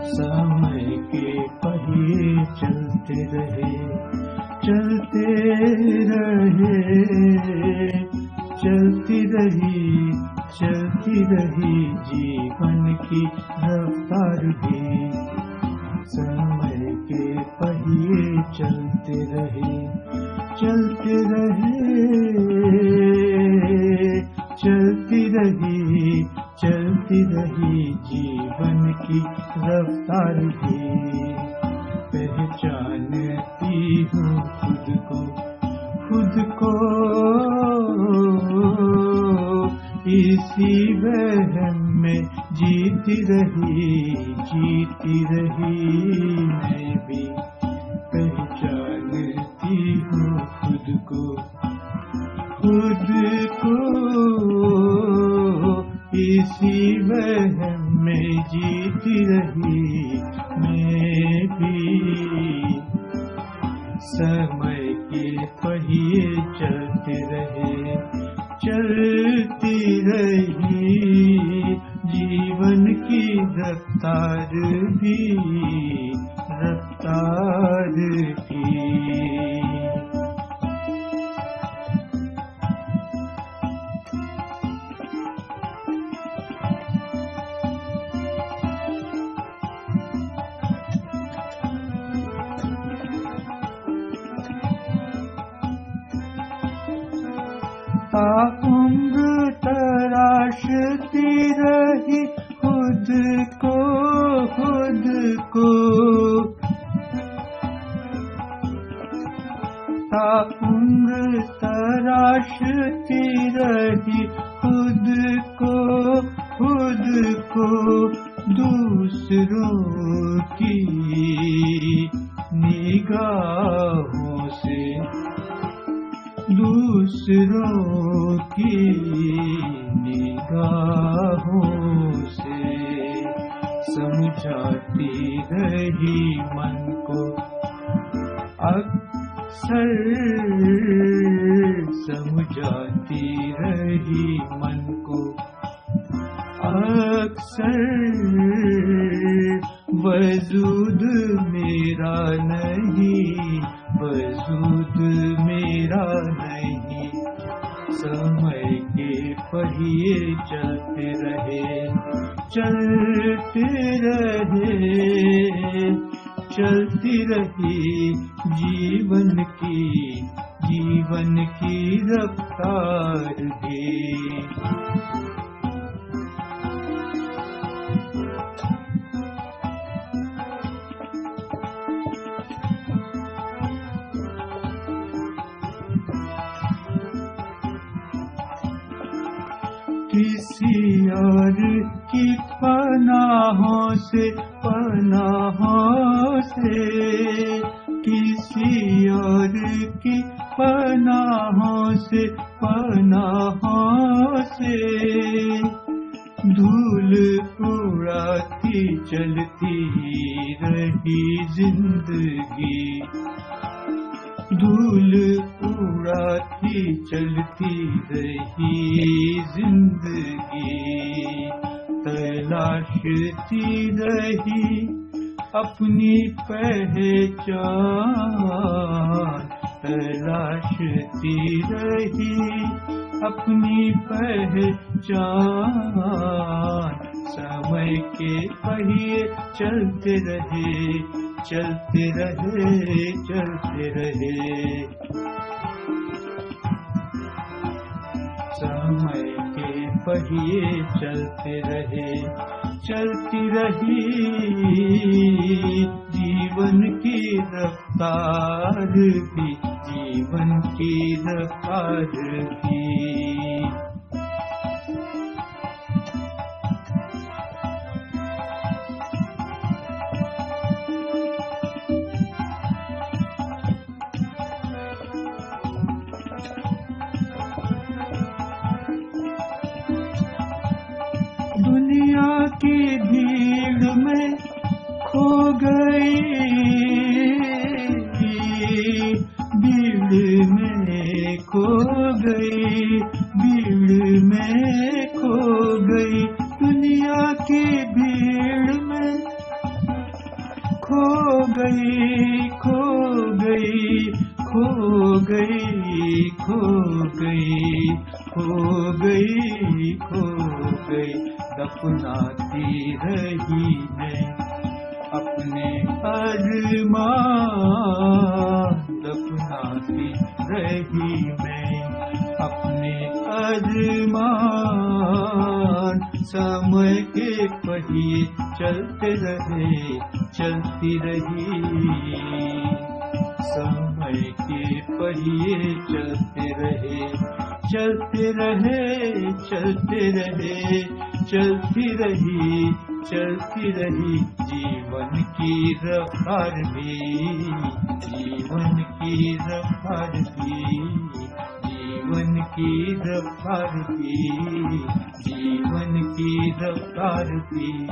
समय के पहिए चलते रहे, चलते रहे, चलती रही जीवन की रफ्तार भी। समय के पहिए चलते रहे, चलते रहे, चलती रही जीवन की रफ्तार भी। पहचानती हूँ खुद को इसी वहम में जीती रही मैं भी। पहचानती हूँ खुद को इसी वहम में जीती रही मैं भी। समय के पहिए चलते रहे, चलती रही जीवन की रफ्तार भी। उम्र तराशती रही खुद को उम्र तराशती रही खुद को दूसरों की निगाहों से, दूसरों की निगाहों से समझाती रही मन को अक्सर, समझाती रही मन को अक्सर। वजूद मेरा नहीं, वजूद मेरा नहीं। समय के पहिए चलते रहे, चलते रहे, चलती रही जीवन की रफ्तार भी। किसी और की पनाहों से, किसी और की पनाहों से धूल उड़ाती चलती रही जिंदगी, धूल उड़ाती चलती रही जिंदगी। तलाशती रही अपनी पहचान, तलाशती रही अपनी पहचान। समय के पहिए चलते रहे, चलते रहे, चलते रहे। समय के पहिए चलते रहे, चलती रही जीवन की रफ्तार भी, जीवन की रफ्तार भी। दुनिया की भीड़ में खो गई, भीड़ में खो गई, भीड़ में खो गई। दुनिया की भीड़ में खो गई, खो गई, खो गई, खो गई, खो गई, खो गई। दफनाती रही मैं अपने अरमान, दफनाती रही मैं अपने अरमान। समय के पहिए चलते रहे, चलती रही, समय के पहिए चलते रहे, चलते रहे, चलते रहे, चलती रही, चलती रही। जीवन की रफ्तार भी, जीवन की रफ्तार भी, जीवन की रफ्तार भी, जीवन की रफ्तार भी।